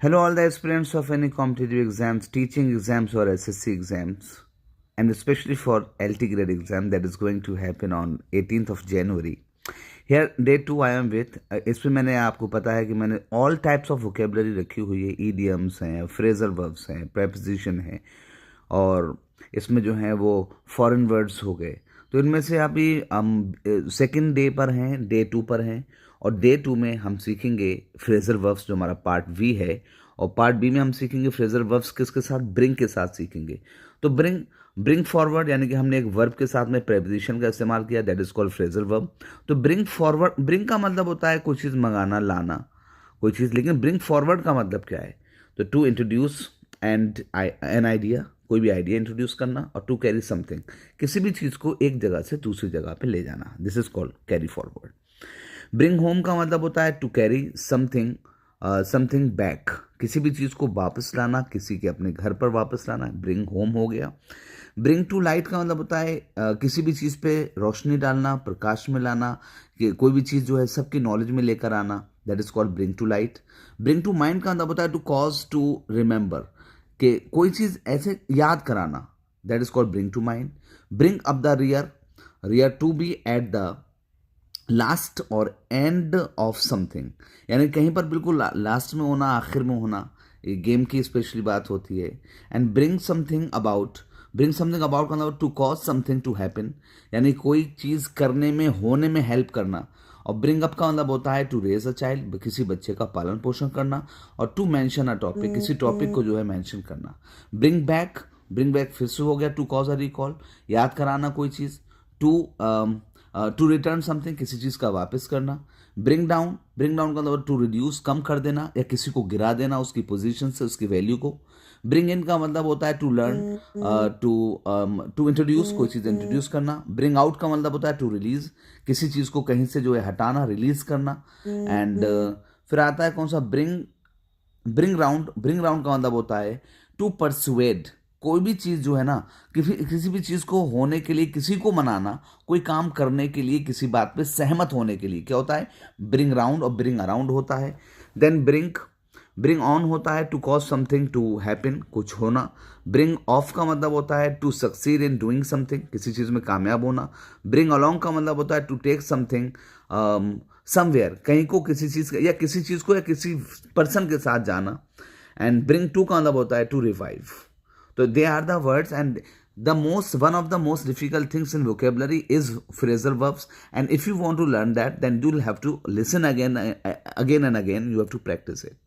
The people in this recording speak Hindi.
Hello, all the aspirants of any competitive exams, teaching exams, or SSC exams, and especially for LT grade exam that is going to happen on 18th of January. Here, day 2 I am with. इसमें मैंने आपको पता है कि मैंने all types of vocabulary रखी हुई है. idioms हैं, phrasal verbs हैं, preposition है, और इसमें जो है वो फॉरेन वर्ड्स हो गए. तो इनमें से अभी हम सेकेंड डे पर हैं, डे 2 पर हैं, और डे 2 में हम सीखेंगे फ्रेजल वर्ब्स जो हमारा पार्ट वी है, और पार्ट बी में हम सीखेंगे फ्रेजल वर्ब्स किसके साथ, ब्रिंग के साथ सीखेंगे. तो ब्रिंग फॉरवर्ड यानी कि हमने एक वर्ब के साथ में प्रेपोजिशन का इस्तेमाल किया, that is called phrasal verb. तो ब्रिंग फॉरवर्ड, ब्रिंग का मतलब होता है कोई चीज़ मंगाना, लाना कोई चीज़, लेकिन ब्रिंग फॉरवर्ड का मतलब क्या है? तो to introduce and an idea, कोई भी आइडिया इंट्रोड्यूस करना, और टू कैरी समथिंग, किसी भी चीज़ को एक जगह से दूसरी जगह पे ले जाना, this is called carry forward. Bring home का मतलब होता है टू कैरी समथिंग बैक, किसी भी चीज़ को वापस लाना, किसी के अपने घर पर वापस लाना, ब्रिंग होम हो गया. ब्रिंग टू लाइट का मतलब होता है किसी भी चीज़ पे रोशनी डालना, प्रकाश में लाना, कि कोई भी चीज़ जो है सबकी नॉलेज में लेकर आना, that is called bring to light. Bring to mind का मतलब होता है टू कॉज टू रिमेंबर, कि कोई चीज़ ऐसे याद कराना, that is called bring to mind. Bring up the rear to be at the last और एंड ऑफ समथिंग, यानी कहीं पर बिल्कुल लास्ट में होना, आखिर में होना, ये गेम की स्पेशली बात होती है. एंड ब्रिंग समथिंग अबाउट का मतलब to cause something to happen, यानी कोई चीज़ करने में, होने में हेल्प करना. और ब्रिंग अप का मतलब होता है टू रेज अ चाइल्ड, किसी बच्चे का पालन पोषण करना, और टू मेंशन अ टॉपिक, किसी टॉपिक को जो है मेंशन करना. ब्रिंग बैक फिर से हो गया टू कॉज अ रिकॉल, याद कराना कोई चीज़. टू रिटर्न समथिंग, किसी चीज़ का वापस करना. ब्रिंग डाउन का मतलब टू रिड्यूस, कम कर देना, या किसी को गिरा देना उसकी पोजीशन से, उसकी वैल्यू को. ब्रिंग इन का मतलब होता है टू लर्न, टू इंट्रोड्यूस, कोई चीज़ इंट्रोड्यूस करना. ब्रिंग आउट का मतलब होता है टू रिलीज, किसी चीज़ को कहीं से जो है हटाना, रिलीज करना. एंड फिर आता है कौन सा, ब्रिंग राउंड का मतलब होता है टू परसुएड, कोई भी चीज़ जो है ना, किसी भी चीज़ को होने के लिए, किसी को मनाना, कोई काम करने के लिए, किसी बात पे सहमत होने के लिए क्या होता है, ब्रिंग राउंड और ब्रिंग अराउंड होता है. देन ब्रिंग ऑन होता है to cause something to happen, कुछ होना. ब्रिंग ऑफ का मतलब होता है to succeed in doing something, किसी चीज़ में कामयाब होना. ब्रिंग अलोंग का मतलब होता है टू टेक समथिंग समवेयर, कहीं को, किसी चीज़ या किसी पर्सन के साथ जाना. एंड ब्रिंग टू का मतलब होता है to revive. So they are the words, and one of the most difficult things in vocabulary is phrasal verbs. And if you want to learn that, then you'll have to listen again and again. You have to practice it.